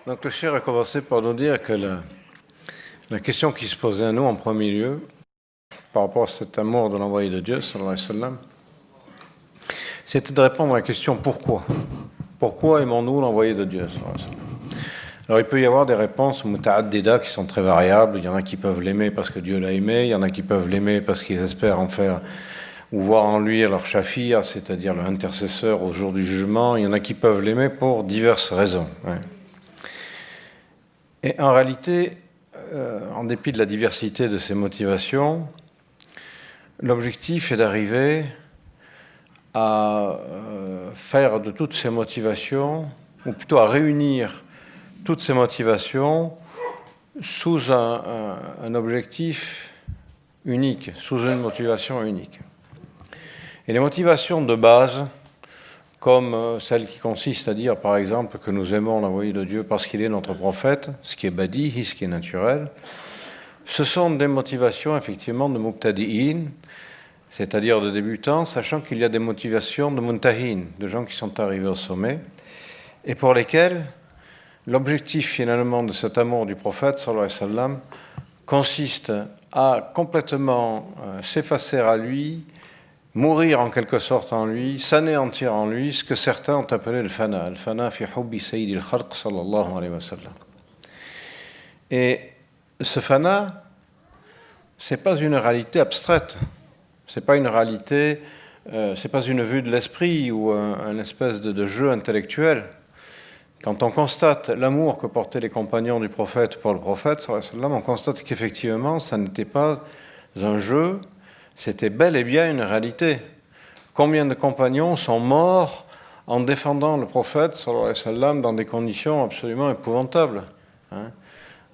Donc le cheikh a commencé par nous dire que la question qui se posait à nous en premier lieu, par rapport à cet amour de l'envoyé de Dieu, sallallahu alayhi wa sallam, c'était de répondre à la question pourquoi. Pourquoi aimons-nous l'envoyé de Dieu, sallallahu alayhi wa sallam? Alors il peut y avoir des réponses muta'addida qui sont très variables. Il y en a qui peuvent l'aimer parce que Dieu l'a aimé, il y en a qui peuvent l'aimer parce qu'ils espèrent en faire ou voir en lui leur shafia, c'est-à-dire leur intercesseur au jour du jugement. Il y en a qui peuvent l'aimer pour diverses raisons. Ouais. Et en réalité, en dépit de la diversité de ces motivations, l'objectif est d'arriver à faire de toutes ces motivations, ou plutôt à réunir toutes ces motivations sous un objectif unique, sous une motivation unique. Et les motivations de base, comme celle qui consiste à dire, par exemple, que nous aimons l'envoyé de Dieu parce qu'il est notre prophète, ce qui est badihi, ce qui est naturel, ce sont des motivations, effectivement, de muqtadi'in, c'est-à-dire de débutants, sachant qu'il y a des motivations de muntahin, de gens qui sont arrivés au sommet, et pour lesquels l'objectif, finalement, de cet amour du prophète, sallallahu alayhi wa sallam, consiste à complètement s'effacer à lui, mourir en quelque sorte en lui, s'anéantir en lui, ce que certains ont appelé le fana fi hubbi sayyidil khalq sallallahu alayhi wa sallam. Et ce fana, c'est pas une réalité abstraite, c'est pas une réalité, c'est pas une vue de l'esprit ou un espèce de jeu intellectuel. Quand on constate l'amour que portaient les compagnons du prophète pour le prophète sallallahu alayhi wa sallam, on constate qu'effectivement, ça n'était pas un jeu, c'était bel et bien une réalité. Combien de compagnons sont morts en défendant le prophète sallallahu alayhi wa sallam dans des conditions absolument épouvantables, hein?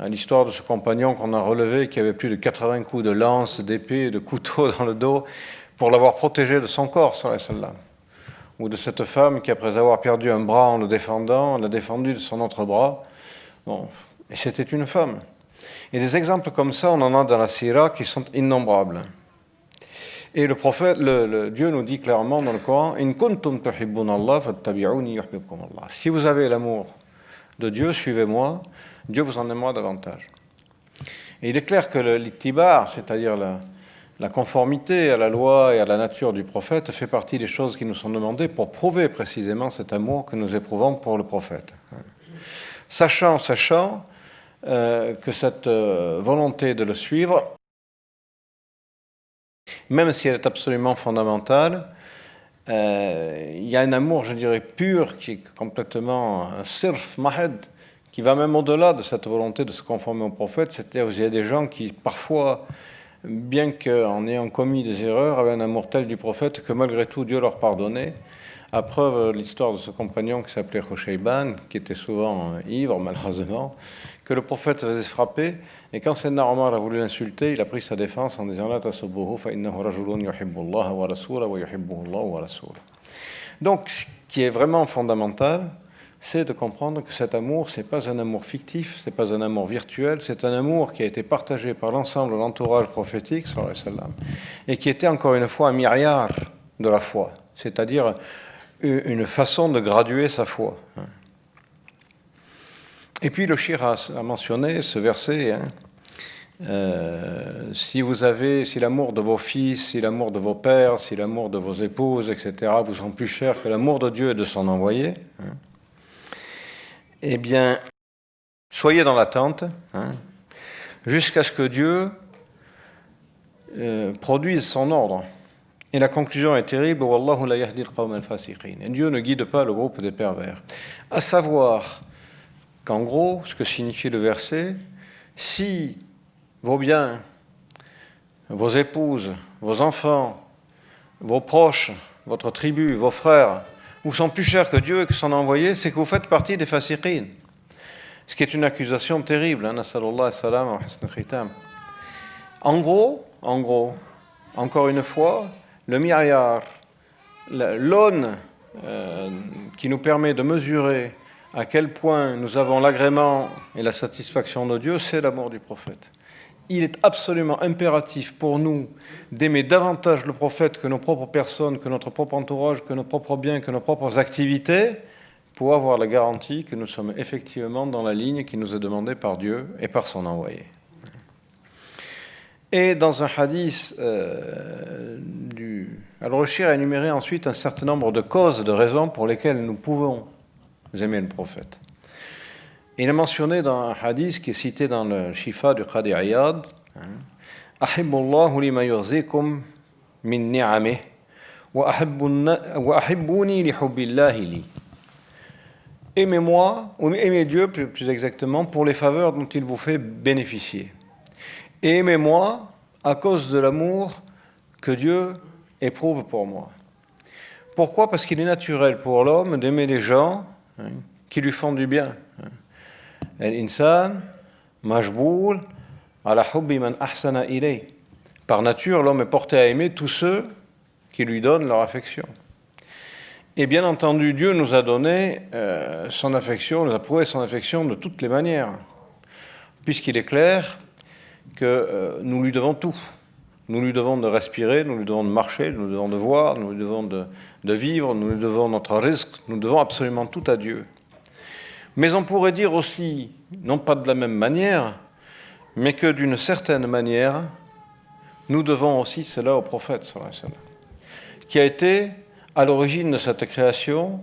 L'histoire de ce compagnon qu'on a relevé, qui avait plus de 80 coups de lance, d'épée, de couteau dans le dos, pour l'avoir protégé de son corps, sallallahu alayhi wa sallam. Ou de cette femme qui, après avoir perdu un bras en le défendant, l'a défendu de son autre bras. Bon, et c'était une femme. Et des exemples comme ça, on en a dans la Sira qui sont innombrables. Et le prophète, Dieu nous dit clairement dans le Coran, In kuntum tuhibbuna Allah fattabi'uni yuhibbukum Allah. Si vous avez l'amour de Dieu, suivez-moi, Dieu vous en aimera davantage. Et il est clair que l'ittiba', c'est-à-dire la conformité à la loi et à la nature du prophète, fait partie des choses qui nous sont demandées pour prouver précisément cet amour que nous éprouvons pour le prophète. Sachant que cette volonté de le suivre, même si elle est absolument fondamentale, il y a un amour, je dirais, pur, qui est complètement sirf, mahad, qui va même au-delà de cette volonté de se conformer au prophète. C'est-à-dire qu'il y a des gens qui, parfois, bien qu'en ayant commis des erreurs, avaient un amour tel du prophète que malgré tout, Dieu leur pardonnait. À preuve l'histoire de ce compagnon qui s'appelait Khushayban, qui était souvent ivre, malheureusement, que le prophète faisait frapper. Et quand Sayyidina Omar a voulu l'insulter, il a pris sa défense en disant « La tasubbuhu fa innahu rajulun yuhibbu Allah wa rasulahu wa yuhibbuhu Allah wa rasuluhu ». Donc, ce qui est vraiment fondamental, c'est de comprendre que cet amour, ce n'est pas un amour fictif, ce n'est pas un amour virtuel, c'est un amour qui a été partagé par l'ensemble de l'entourage prophétique, sallallahu alayhi wa sallam, et qui était encore une fois un miryar de la foi, c'est-à-dire une façon de graduer sa foi. Et puis le cheikh a mentionné ce verset, si l'amour de vos fils, si l'amour de vos pères, si l'amour de vos épouses, etc., vous sont plus chers que l'amour de Dieu et de son envoyé, eh bien, soyez dans l'attente, jusqu'à ce que Dieu produise son ordre. Et la conclusion est terrible, Wallahu la yahdi al-qawm al-fasiqin. Et Dieu ne guide pas le groupe des pervers. À savoir qu'en gros, ce que signifie le verset, si vos biens, vos épouses, vos enfants, vos proches, votre tribu, vos frères, vous sont plus chers que Dieu et que son envoyé, c'est que vous faites partie des fasiqin. Ce qui est une accusation terrible, nasallallahu salam wa husn khitam. En gros, encore une fois, le miryar, l'aune qui nous permet de mesurer à quel point nous avons l'agrément et la satisfaction de Dieu, c'est l'amour du prophète. Il est absolument impératif pour nous d'aimer davantage le prophète que nos propres personnes, que notre propre entourage, que nos propres biens, que nos propres activités, pour avoir la garantie que nous sommes effectivement dans la ligne qui nous est demandée par Dieu et par son envoyé. Et dans un hadith Al-Rushir a énuméré ensuite un certain nombre de causes, de raisons pour lesquelles nous pouvons aimer le prophète. Il a mentionné dans un hadith qui est cité dans le Shifa du Qadi Iyad, Ahibbullahu lima yurzikum min ni'amih wa ahibbuni li hubbillahi li. Aimez-moi, ou aimez Dieu plus exactement, pour les faveurs dont il vous fait bénéficier. Et aimez-moi à cause de l'amour que Dieu éprouve pour moi. Pourquoi ? Parce qu'il est naturel pour l'homme d'aimer les gens qui lui font du bien. Al-insan majboul ala hubbi man ahsana ilay. Par nature, l'homme est porté à aimer tous ceux qui lui donnent leur affection. Et bien entendu, Dieu nous a donné son affection, nous a prouvé son affection de toutes les manières, puisqu'il est clair que nous lui devons tout. Nous lui devons de respirer, nous lui devons de marcher, nous lui devons de voir, nous lui devons de vivre, nous lui devons notre risque, nous devons absolument tout à Dieu. Mais on pourrait dire aussi, non pas de la même manière, mais que d'une certaine manière, nous devons aussi cela au prophète, sallallahu alayhi wa sallam, qui a été à l'origine de cette création,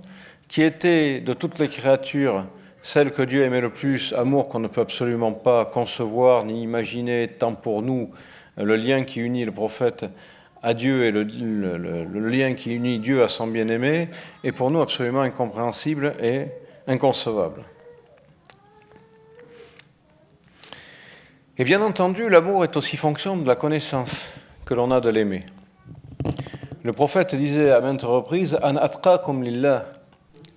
qui était de toutes les créatures celle que Dieu aimait le plus, amour qu'on ne peut absolument pas concevoir ni imaginer, tant pour nous le lien qui unit le prophète à Dieu et le lien qui unit Dieu à son bien-aimé est pour nous absolument incompréhensible et inconcevable. Et bien entendu, l'amour est aussi fonction de la connaissance que l'on a de l'aimer. Le prophète disait à maintes reprises « Ana atqakum lillah »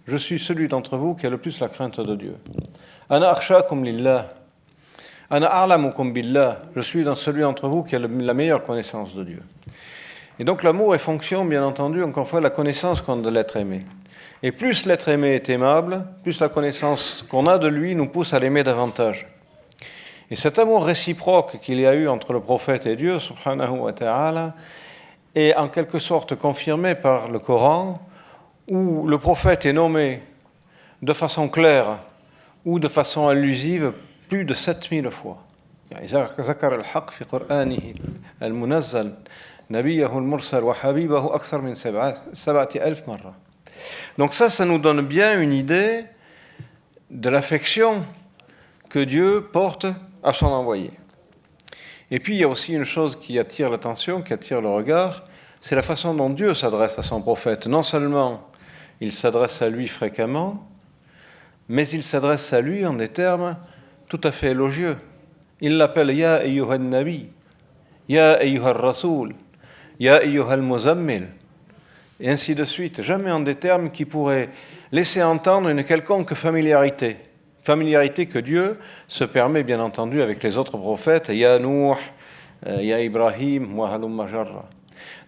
je suis celui d'entre vous qui a le plus la crainte de Dieu. « Ana akhshakum lillah » Ana a'lamukum billah, je suis celui d'entre vous qui a la meilleure connaissance de Dieu. Et donc l'amour est fonction, bien entendu, encore une fois, de la connaissance qu'on a de l'être aimé. Et plus l'être aimé est aimable, plus la connaissance qu'on a de lui nous pousse à l'aimer davantage. Et cet amour réciproque qu'il y a eu entre le prophète et Dieu, subhanahu wa ta'ala, est en quelque sorte confirmé par le Coran, où le prophète est nommé de façon claire ou de façon allusive plus de 7000 fois. ذكر الحق في قرآنه المنزل نبيه المرسل وحبيبه أكثر من 7000 مرة. Donc ça nous donne bien une idée de l'affection que Dieu porte à son envoyé. Et puis il y a aussi une chose qui attire l'attention, qui attire le regard, c'est la façon dont Dieu s'adresse à son prophète. Non seulement il s'adresse à lui fréquemment, mais il s'adresse à lui en des termes tout à fait élogieux. Il l'appelle « Ya ayyuha al-nabi »,« Ya ayyuha al-rasoul »,« Ya ayyuha al-muzammil », et ainsi de suite. Jamais en des termes qui pourraient laisser entendre une quelconque familiarité. Familiarité que Dieu se permet bien entendu avec les autres prophètes, « Ya Nuh »,« Ya Ibrahim » wa halumma jarra.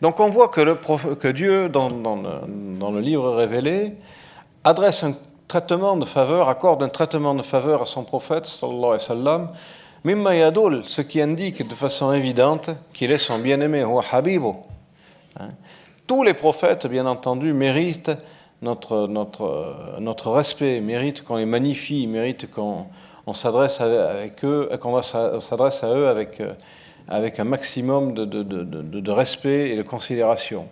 Donc on voit que Dieu, dans le livre révélé, adresse un traitement de faveur, accorde un traitement de faveur à son prophète, sallallahu alayhi wa sallam, mimma yadoul, ce qui indique de façon évidente qu'il est son bien-aimé, huwa habibu. Tous les prophètes, bien entendu, méritent notre respect, méritent qu'on les magnifie, méritent qu'on s'adresse avec eux, qu'on s'adresse à eux avec un maximum de respect et de considération.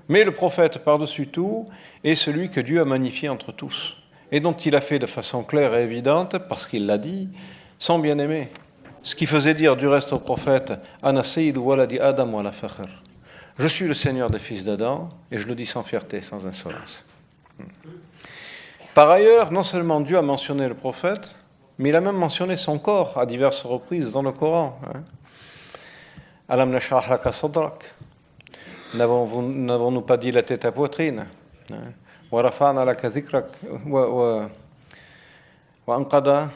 Mais le prophète, par-dessus tout, est celui que Dieu a magnifié entre tous, et dont il a fait de façon claire et évidente, parce qu'il l'a dit, son bien-aimé. Ce qui faisait dire du reste au prophète « Ana sayyidu waladi Adam wa la fakhr » je suis le Seigneur des fils d'Adam, et je le dis sans fierté, sans insolence. Par ailleurs, non seulement Dieu a mentionné le prophète, mais il a même mentionné son corps à diverses reprises dans le Coran. Alam nashrah laka sadrak. N'avons-nous pas dilaté ta poitrine? Wa rafa'na laka zikrak wa anqada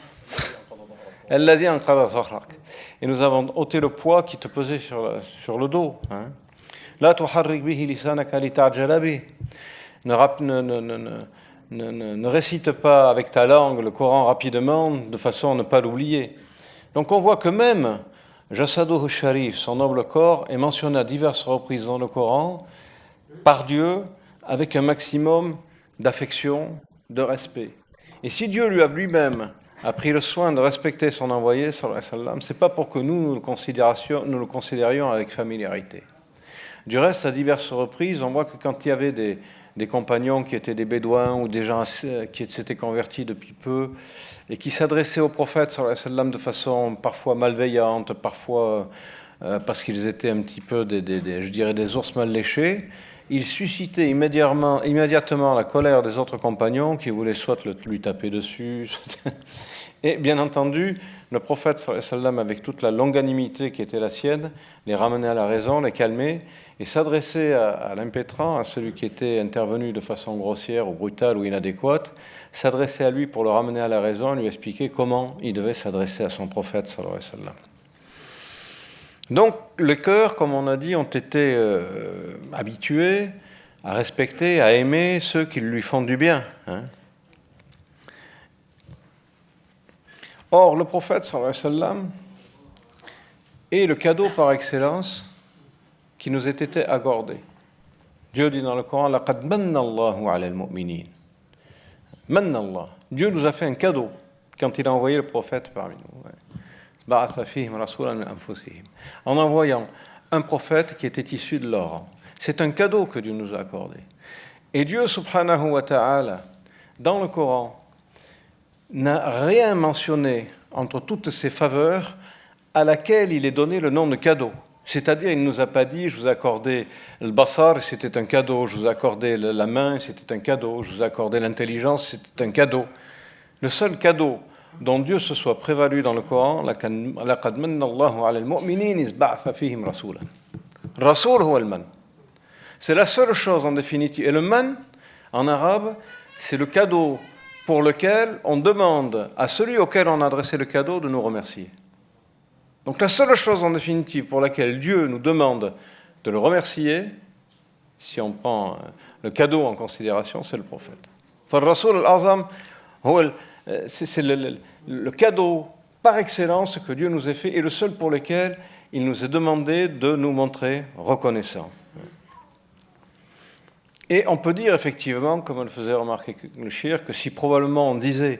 alladhi anqada zahrak. Et nous avons ôté le poids qui te pesait sur le dos. La tuharrik bihi lisanaka lita'jala bih. Ne récite pas avec ta langue le Coran rapidement de façon à ne pas l'oublier. Donc on voit que même Jasaduhu Sharif, son noble corps, est mentionné à diverses reprises dans le Coran par Dieu avec un maximum d'affection de respect. Et si Dieu lui-même a pris le soin de respecter son envoyé, sallallahu alayhi wa sallam, c'est pas pour que nous le considérions avec familiarité. Du reste, à diverses reprises, on voit que quand il y avait des compagnons qui étaient des bédouins ou des gens qui s'étaient convertis depuis peu et qui s'adressaient au prophète sallallahu alayhi wa sallam de façon parfois malveillante, parfois parce qu'ils étaient un petit peu des ours mal léchés, ils suscitaient immédiatement la colère des autres compagnons qui voulaient soit lui taper dessus. Et bien entendu, le prophète sallallahu alayhi wa sallam, avec toute la longanimité qui était la sienne, les ramenait à la raison, les calmait et s'adressait à l'impétrant, à celui qui était intervenu de façon grossière ou brutale ou inadéquate, s'adressait à lui pour le ramener à la raison, lui expliquer comment il devait s'adresser à son prophète sallallahu alayhi wa sallam. Donc, les cœurs, comme on a dit, ont été habitués à respecter, à aimer ceux qui lui font du bien. Or, le prophète, sallallahu alayhi wa sallam, est le cadeau par excellence qui nous a été accordé. Dieu dit dans le Coran, لَقَدْ مَنَّ اللَّهُ عَلَى الْمُؤْمِنِينَ. مَنَّ Allah. Dieu nous a fait un cadeau quand il a envoyé le prophète parmi nous. En envoyant un prophète qui était issu de leur rang. C'est un cadeau que Dieu nous a accordé. Et Dieu, subhanahu wa ta'ala, dans le Coran, n'a rien mentionné entre toutes ces faveurs à laquelle il est donné le nom de cadeau. C'est-à-dire, il ne nous a pas dit, je vous accordais le basar, c'était un cadeau, je vous accordais la main, c'était un cadeau, je vous accordais l'intelligence, c'était un cadeau. Le seul cadeau dont Dieu se soit prévalu dans le Coran, لَقَدْ مَنَّ اللَّهُ عَلَى الْمُؤْمِنِينَ إِذْ بَعَثَ فِيهِمْ رَسُولًا. Rasoul huwa al-man. C'est la seule chose en définitive. Et le man, en arabe, c'est le cadeau pour lequel on demande à celui auquel on a adressé le cadeau de nous remercier. Donc la seule chose en définitive pour laquelle Dieu nous demande de le remercier, si on prend le cadeau en considération, c'est le prophète. Rasoul al-Azam, c'est le cadeau par excellence que Dieu nous a fait et le seul pour lequel il nous est demandé de nous montrer reconnaissants. Et on peut dire effectivement, comme le faisait remarquer le Cheikh, que si probablement on disait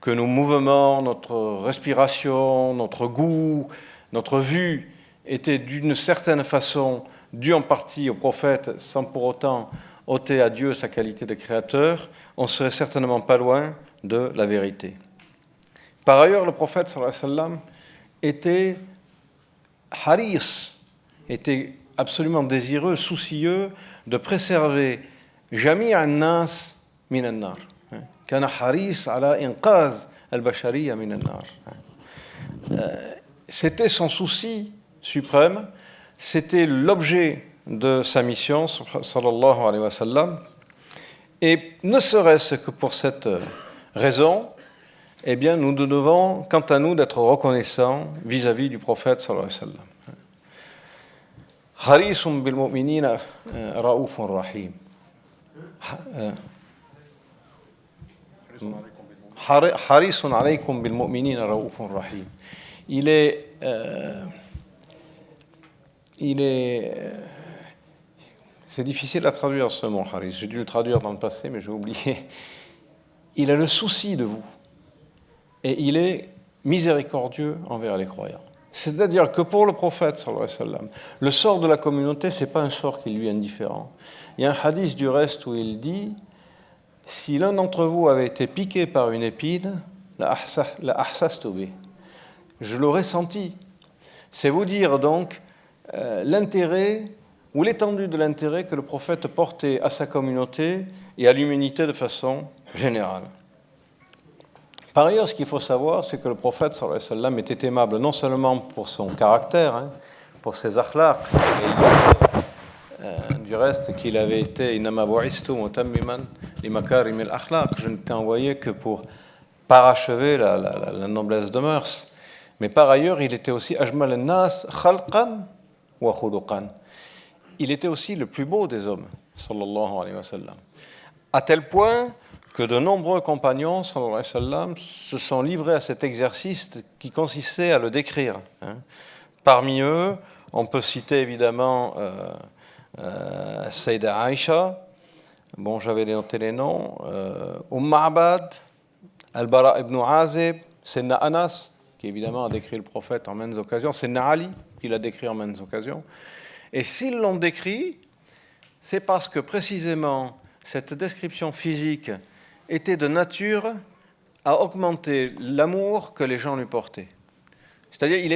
que nos mouvements, notre respiration, notre goût, notre vue étaient d'une certaine façon dus en partie au prophète sans pour autant ôter à Dieu sa qualité de créateur, on ne serait certainement pas loin de la vérité. Par ailleurs, le prophète sallallahu alayhi wa sallam était haris, était absolument désireux, soucieux de préserver jami'an nas min an-nar. Kana haris ala inqaz al-bashariya min an-nar. C'était son souci suprême, c'était l'objet de sa mission, sallallahu alayhi wa sallam. Et ne serait-ce que pour cette raison, eh bien, nous devons, quant à nous, d'être reconnaissants vis-à-vis du prophète, sallallahu alayhi wa sallam. Harisun bil mu'minina ra'ufun rahim. Harisun alaykum bil mu'minina ra'ufun rahim. Il est c'est difficile à traduire ce mot, haris. J'ai dû le traduire dans le passé, mais j'ai oublié. Il a le souci de vous. Et il est miséricordieux envers les croyants. C'est-à-dire que pour le prophète, sallallahu alayhi wa sallam, le sort de la communauté, ce n'est pas un sort qui lui est indifférent. Il y a un hadith du reste où il dit « Si l'un d'entre vous avait été piqué par une épine, la ahsastu bih. Je l'aurais senti. » C'est vous dire donc l'intérêt ou l'étendue de l'intérêt que le prophète portait à sa communauté et à l'humanité de façon générale. Par ailleurs, ce qu'il faut savoir, c'est que le prophète sallallahu alayhi wa sallam était aimable non seulement pour son caractère, pour ses akhlaq, et du reste qu'il avait été innama bu'istu mutammiman li makarim al-akhlaq, je ne t'ai envoyé que pour parachever la noblesse de mœurs. Mais par ailleurs, il était aussi ajmal an-nas khalqan wa khuluqan. Il était aussi le plus beau des hommes, sallallahu alayhi wa sallam. À tel point que de nombreux compagnons, sallallahu alayhi wa sallam, se sont livrés à cet exercice qui consistait à le décrire. Parmi eux, on peut citer évidemment Sayyidah Aïcha, Bon, j'avais noté les noms. Ma'bad, Al-Bara ibn Azib, Sayyidina Anas, qui évidemment a décrit le prophète en maintes occasions, Sayyidina Ali, qui l'a décrit en maintes occasions. Et s'ils l'ont décrit, c'est parce que précisément cette description physique était de nature à augmenter l'amour que les gens lui portaient. C'est-à-dire il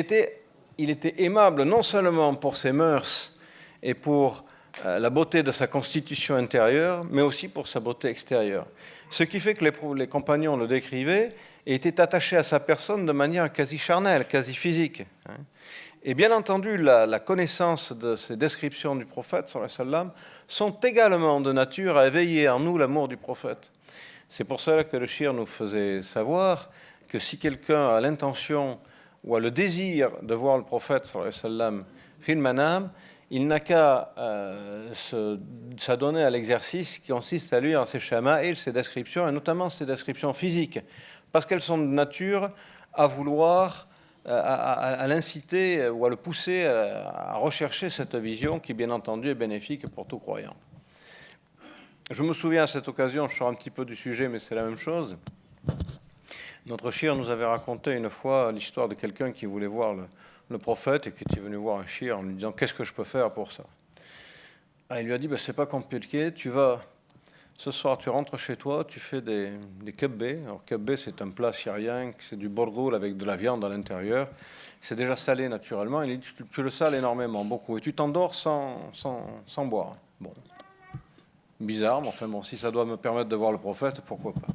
était aimable non seulement pour ses mœurs et pour la beauté de sa constitution intérieure, mais aussi pour sa beauté extérieure. Ce qui fait que les compagnons le décrivaient et étaient attachés à sa personne de manière quasi charnelle, quasi physique. Et bien entendu, la connaissance de ces descriptions du prophète, sallallahu alayhi wa sallam, sont également de nature à éveiller en nous l'amour du prophète. C'est pour cela que le shir nous faisait savoir que si quelqu'un a l'intention ou a le désir de voir le prophète, sallallahu alayhi wa sallam, fil manam, il n'a qu'à s'adonner à l'exercice qui consiste à lire ses shama'il, ses descriptions, et notamment ses descriptions physiques, parce qu'elles sont de nature à vouloir, à l'inciter ou à le pousser à rechercher cette vision qui, bien entendu, est bénéfique pour tout croyant. Je me souviens à cette occasion, je sors un petit peu du sujet, mais c'est la même chose. Notre shir nous avait raconté une fois l'histoire de quelqu'un qui voulait voir le prophète et qui était venu voir un shir en lui disant « Qu'est-ce que je peux faire pour ça ?» Il lui a dit « C'est pas compliqué, ce soir tu rentres chez toi, tu fais des kebbés. » Alors kebbé, c'est un plat syrien, c'est du borgoul avec de la viande à l'intérieur. C'est déjà salé naturellement. Il dit « Tu le sales énormément, beaucoup, et tu t'endors sans boire. » Bon, bizarre, mais enfin bon, si ça doit me permettre de voir le prophète, pourquoi pas.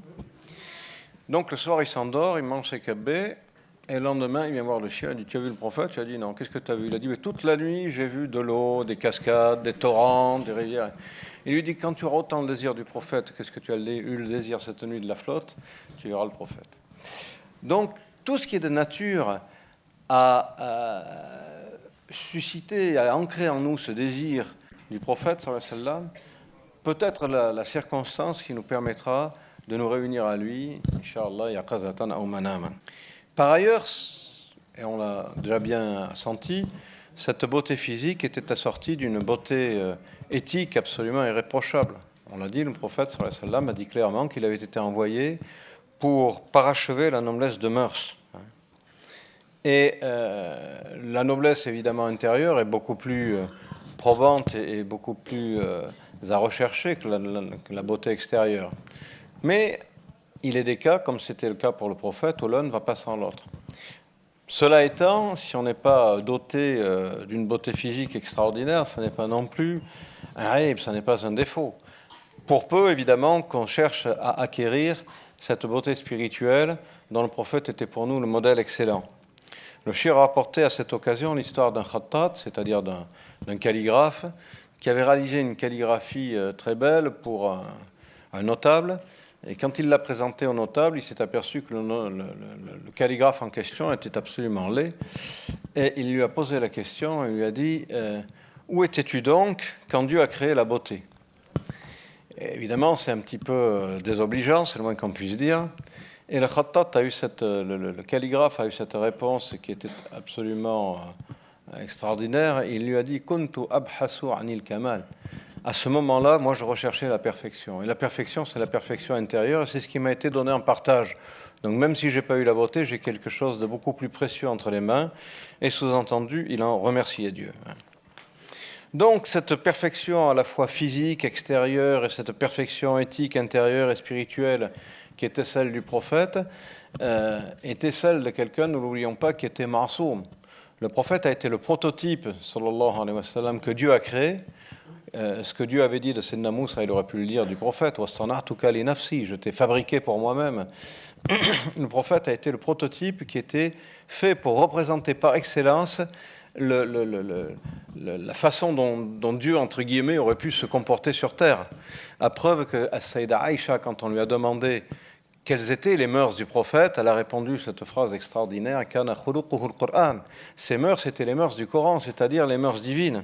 Donc le soir, il s'endort, il mange ses kebbés. Et le lendemain, il vient voir le chien, il dit « Tu as vu le prophèt ?» Il a dit « Non, qu'est-ce que tu as vu ?» Il a dit « Toute la nuit, j'ai vu de l'eau, des cascades, des torrents, des rivières. » Il lui dit « Quand tu auras autant le désir du prophète, qu'est-ce que tu as eu le désir cette nuit de la flotte ? Tu verras le prophète. » Donc, tout ce qui est de nature à susciter, à ancrer en nous ce désir du prophète, sallallahu alayhi wa sallam, peut être la circonstance qui nous permettra de nous réunir à lui, Inch'Allah, yaqazatan aw manaman. Par ailleurs, et on l'a déjà bien senti, cette beauté physique était assortie d'une beauté éthique absolument irréprochable. On l'a dit, le prophète sallallahu alayhi wa sallam a dit clairement qu'il avait été envoyé pour parachever la noblesse de mœurs. Et la noblesse évidemment intérieure est beaucoup plus probante et beaucoup plus à rechercher que la beauté extérieure. Mais il est des cas, comme c'était le cas pour le prophète, où l'un ne va pas sans l'autre. Cela étant, si on n'est pas doté d'une beauté physique extraordinaire, ce n'est pas non plus un aïb, ce n'est pas un défaut. Pour peu, évidemment, qu'on cherche à acquérir cette beauté spirituelle dont le prophète était pour nous le modèle excellent. Le shir a rapporté à cette occasion l'histoire d'un khattat, c'est-à-dire d'un calligraphe, qui avait réalisé une calligraphie très belle pour un notable. Et quand il l'a présenté au notable, il s'est aperçu que le calligraphe en question était absolument laid. Et il lui a posé la question, il lui a dit « Où étais-tu donc quand Dieu a créé la beauté ?» Évidemment, c'est un petit peu désobligeant, c'est le moins qu'on puisse dire. Et le khattat a eu le calligraphe a eu cette réponse qui était absolument extraordinaire. Il lui a dit « Kuntu abhasu anil kamal » À ce moment-là, moi, je recherchais la perfection. Et la perfection, c'est la perfection intérieure, et c'est ce qui m'a été donné en partage. Donc, même si je n'ai pas eu la beauté, j'ai quelque chose de beaucoup plus précieux entre les mains. Et sous-entendu, il en remerciait Dieu. Donc, cette perfection à la fois physique, extérieure, et cette perfection éthique, intérieure et spirituelle, qui était celle du prophète, était celle de quelqu'un, ne l'oublions pas, qui était ma'soum. Le prophète a été le prototype, sallallahu alayhi wa sallam, que Dieu a créé. Ce que Dieu avait dit de Sayyidina Moussa, il aurait pu le dire du prophète, je t'ai fabriqué pour moi-même. Le prophète a été le prototype qui était fait pour représenter par excellence la façon dont Dieu, entre guillemets, aurait pu se comporter sur terre. À preuve que Sayyida Aïcha, quand on lui a demandé quelles étaient les mœurs du prophète, elle a répondu cette phrase extraordinaire, Kana khuluquhu al-Qur'an. Ces mœurs étaient les mœurs du Coran, c'est-à-dire les mœurs divines.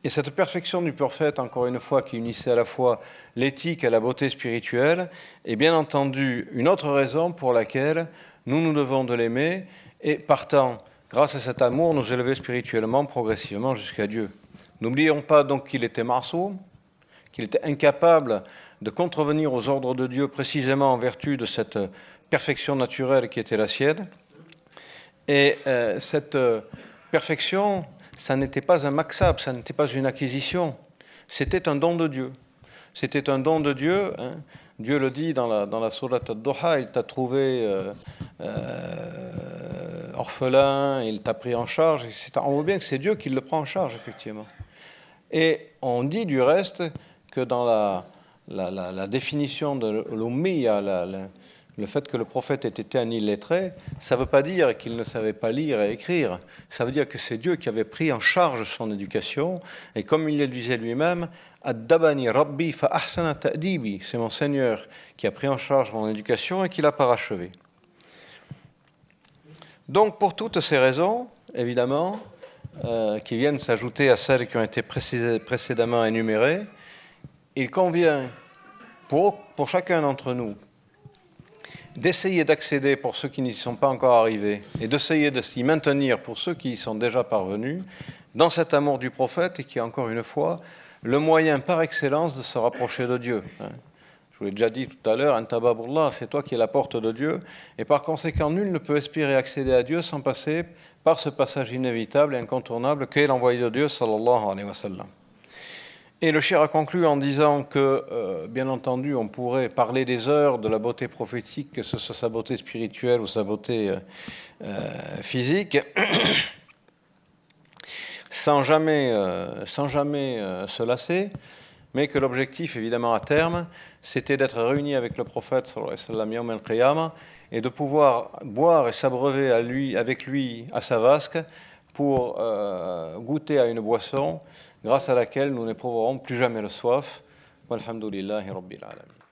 Et cette perfection du prophète, encore une fois, qui unissait à la fois l'éthique et la beauté spirituelle, est bien entendu une autre raison pour laquelle nous devons de l'aimer et, partant, grâce à cet amour, nous élever spirituellement, progressivement jusqu'à Dieu. N'oublions pas donc qu'il était marsoum, qu'il était incapable de contrevenir aux ordres de Dieu précisément en vertu de cette perfection naturelle qui était la sienne. Et cette perfection, ça n'était pas un maksab, ça n'était pas une acquisition, c'était un don de Dieu. C'était un don de Dieu. Hein. Dieu le dit dans la sourate Ad-Duha, il t'a trouvé orphelin, il t'a pris en charge, etc. On voit bien que c'est Dieu qui le prend en charge, effectivement. Et on dit du reste que dans la définition de l'ummiya, le fait que le prophète ait été un illettré, ça ne veut pas dire qu'il ne savait pas lire et écrire. Ça veut dire que c'est Dieu qui avait pris en charge son éducation. Et comme il le disait lui-même, Addabani Rabbi fa ahsana ta'dibi. C'est mon Seigneur qui a pris en charge mon éducation et qui l'a parachevé. Donc, pour toutes ces raisons, évidemment, qui viennent s'ajouter à celles qui ont été précédemment énumérées, il convient pour chacun d'entre nous d'essayer d'accéder pour ceux qui n'y sont pas encore arrivés et d'essayer de s'y maintenir pour ceux qui y sont déjà parvenus dans cet amour du prophète et qui est encore une fois le moyen par excellence de se rapprocher de Dieu. Je vous l'ai déjà dit tout à l'heure, Antababullah, c'est toi qui es la porte de Dieu et par conséquent nul ne peut espérer accéder à Dieu sans passer par ce passage inévitable et incontournable qu'est l'envoyé de Dieu sallallahu alayhi wa sallam. Et le cheikh a conclu en disant que, bien entendu, on pourrait parler des heures de la beauté prophétique, que ce soit sa beauté spirituelle ou sa beauté physique, sans jamais se lasser, mais que l'objectif, évidemment, à terme, c'était d'être réunis avec le prophète, sallallahu alayhi wa sallam, yawm al-qiyamah, et de pouvoir boire et s'abreuver avec lui à sa vasque pour goûter à une boisson grâce à laquelle nous n'éprouverons plus jamais le soif. Walhamdulillahi Rabbil Alamin.